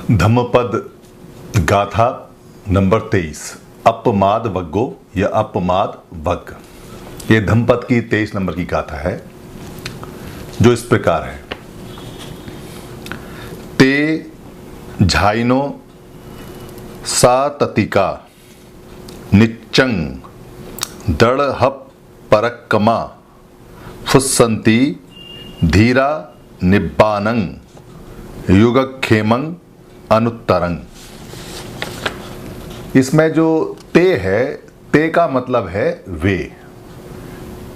धम्मपद गाथा नंबर 23 अपमाद वग्गो या अपमाद वग्ग। ये धम्मपद की 23 नंबर की गाथा है जो इस प्रकार है। ते झाइनो सा ततिका निच्चंग दड़हप परक्कमा फुस्संती धीरा निब्बानंग युगक्षेमंग अनुत्तरंग। इसमें जो ते है, ते का मतलब है वे।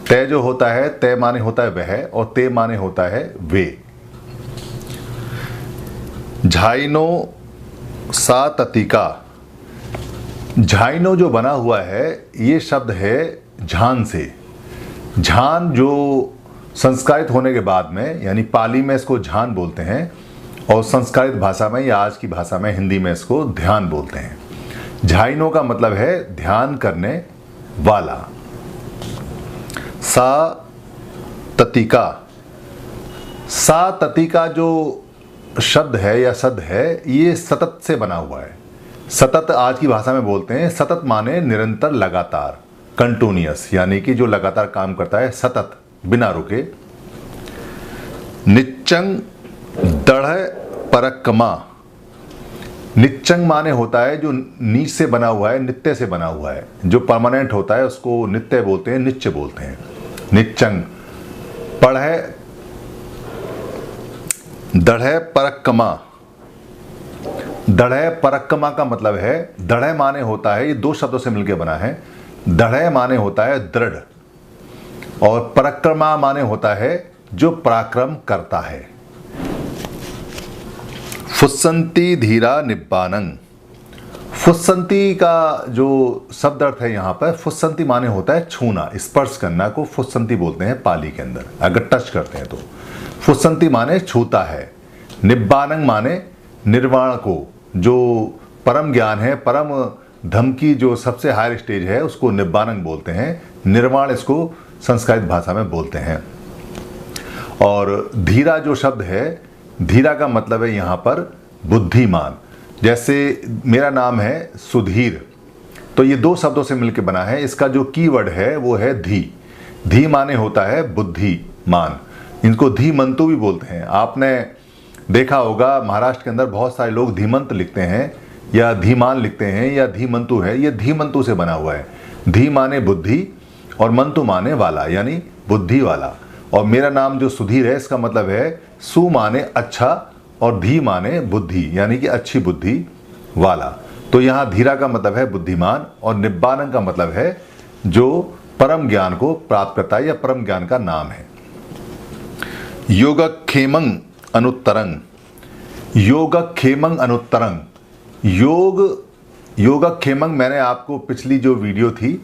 ते जो होता है, ते माने होता है वह और ते माने होता है वे। झाइनो सा ततिका, झाइनो जो बना हुआ है ये शब्द है झान से। झान जो संस्कारित होने के बाद में, यानी पाली में इसको झान बोलते हैं और संस्कारित भाषा में या आज की भाषा में हिंदी में इसको ध्यान बोलते हैं। झाइनो का मतलब है ध्यान करने वाला। सा ततिका, सा ततिका जो शब्द है या सद है ये सतत से बना हुआ है। सतत आज की भाषा में बोलते हैं। सतत माने निरंतर, लगातार, कंटिन्यूअस, यानी कि जो लगातार काम करता है, सतत, बिना रुके। निच्चंग दढ़ परक्कमा, निच्चंग माने होता है जो नीच से बना हुआ है, नित्य से बना हुआ है। जो परमानेंट होता है उसको नित्य बोलते हैं, निच्च बोलते हैं। निच्चंग पढ़े दढ़े परक्कमा, दढ़े परक्कमा का मतलब है, दढ़े माने होता है, ये दो शब्दों से मिलकर बना है। दढ़े माने होता है दृढ़ और परक्रमा माने होता है जो पराक्रम करता है। फुस्संती धीरा निब्बानंग, फुस्संती का जो शब्द अर्थ है यहाँ पर, फुस्संती माने होता है छूना, स्पर्श करना को फुस्संती बोलते हैं पाली के अंदर, अगर टच करते हैं तो। फुस्संती माने छूता है। निब्बानंग माने निर्वाण को, जो परम ज्ञान है, परम धम्म की जो सबसे हायर स्टेज है उसको निब्बानंग बोलते हैं। निर्वाण इसको संस्कृत भाषा में बोलते हैं। और धीरा जो शब्द है, धीरा का मतलब है यहाँ पर बुद्धिमान। जैसे मेरा नाम है सुधीर, तो ये दो शब्दों से मिलकर बना है। इसका जो कीवर्ड है वो है धी। धी माने होता है बुद्धिमान। इनको धीमंतु भी बोलते हैं। आपने देखा होगा महाराष्ट्र के अंदर बहुत सारे लोग धीमंत लिखते हैं या धीमान लिखते हैं या धीमंतु है। ये धीमंतु से बना हुआ है। धी माने बुद्धि और मंतु माने वाला, यानी बुद्धि वाला। और मेरा नाम जो सुधीर है इसका मतलब है सु माने अच्छा और धी माने बुद्धि, यानी कि अच्छी बुद्धि वाला। तो यहाँ धीरा का मतलब है बुद्धिमान और निब्बानंग का मतलब है जो परम ज्ञान को प्राप्त करता है या परम ज्ञान का नाम है। योगक्षेमंग अनुत्तरंग, योगक्षेमंग अनुत्तरंग। योगक्षेमंग मैंने आपको पिछली जो वीडियो थी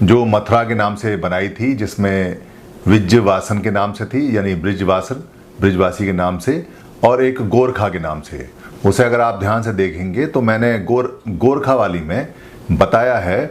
जो मथुरा के नाम से बनाई थी, जिसमें विज्जवासन के नाम से थी, यानी ब्रिजवासन, ब्रिजवासी के नाम से, और एक गोरखा के नाम से, उसे अगर आप ध्यान से देखेंगे तो मैंने गोरखा वाली में बताया है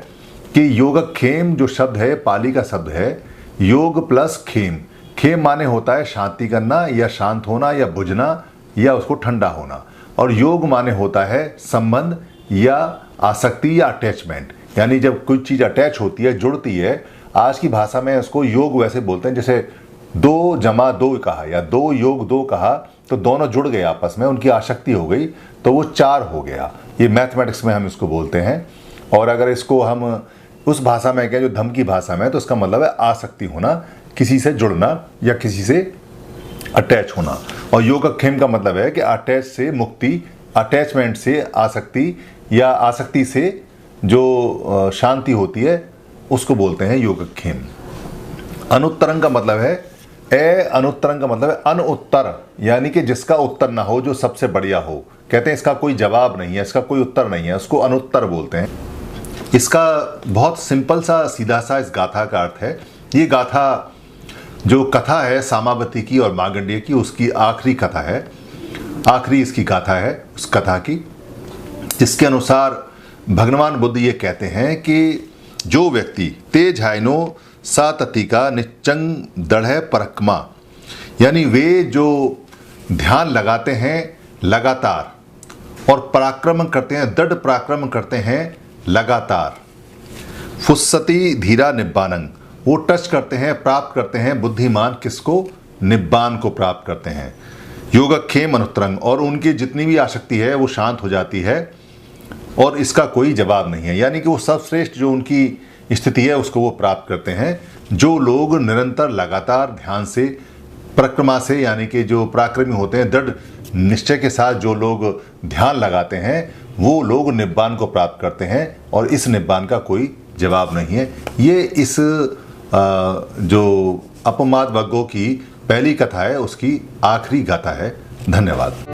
कि योगक्षेम जो शब्द है पाली का शब्द है योग प्लस खेम। खेम माने होता है शांति करना या शांत होना या बुझना या उसको ठंडा होना, और योग माने होता है संबंध या आसक्ति या अटैचमेंट, यानी जब कोई चीज़ अटैच होती है, जुड़ती है। आज की भाषा में उसको योग वैसे बोलते हैं, जैसे 2 जमा 2 कहा या 2 योग 2 कहा तो दोनों जुड़ गए आपस में, उनकी आसक्ति हो गई तो वो 4 हो गया। ये मैथमेटिक्स में हम इसको बोलते हैं। और अगर इसको हम उस भाषा में कहें जो धम्म की भाषा में, तो इसका मतलब है आसक्ति होना, किसी से जुड़ना या किसी से अटैच होना। और योगक्षेम का मतलब है कि अटैच से मुक्ति, अटैचमेंट से आसक्ति या आसक्ति से जो शांति होती है उसको बोलते हैं योगक्षेम। अनुत्तरंग का मतलब है अनुत्तरंग का मतलब है अनुत्तर, यानी कि जिसका उत्तर ना हो, जो सबसे बढ़िया हो। कहते हैं इसका कोई जवाब नहीं है, इसका कोई उत्तर नहीं है, उसको अनुत्तर बोलते हैं। इसका बहुत सिंपल सा सीधा सा इस गाथा का अर्थ है। ये गाथा जो कथा है सामावती की और मार्कंडेय की, उसकी आखिरी कथा है, आखिरी इसकी गाथा है उस कथा की, जिसके अनुसार भगवान बुद्ध ये कहते हैं कि जो व्यक्ति ते झाइनो सा ततिका निच्चंग दढ़े परक्मा, यानी वे जो ध्यान लगाते हैं लगातार और पराक्रम करते हैं, दृढ़ पराक्रम करते हैं लगातार। फुस्सति धीरा निब्बानंग, वो टच करते हैं, प्राप्त करते हैं बुद्धिमान किसको? निब्बान को प्राप्त करते हैं। योगक्षेम अनुत्तरंग, और उनकी जितनी भी आसक्ति है वो शांत हो जाती है और इसका कोई जवाब नहीं है, यानी कि वो सर्वश्रेष्ठ जो उनकी स्थिति है उसको वो प्राप्त करते हैं। जो लोग निरंतर लगातार ध्यान से, परिक्रमा से, यानी कि जो पराक्रमी होते हैं, दृढ़ निश्चय के साथ जो लोग ध्यान लगाते हैं, वो लोग निब्बान को प्राप्त करते हैं और इस निब्बान का कोई जवाब नहीं है। ये इस जो अपमाद वर्गों की पहली कथा है उसकी आखिरी गाथा है। धन्यवाद।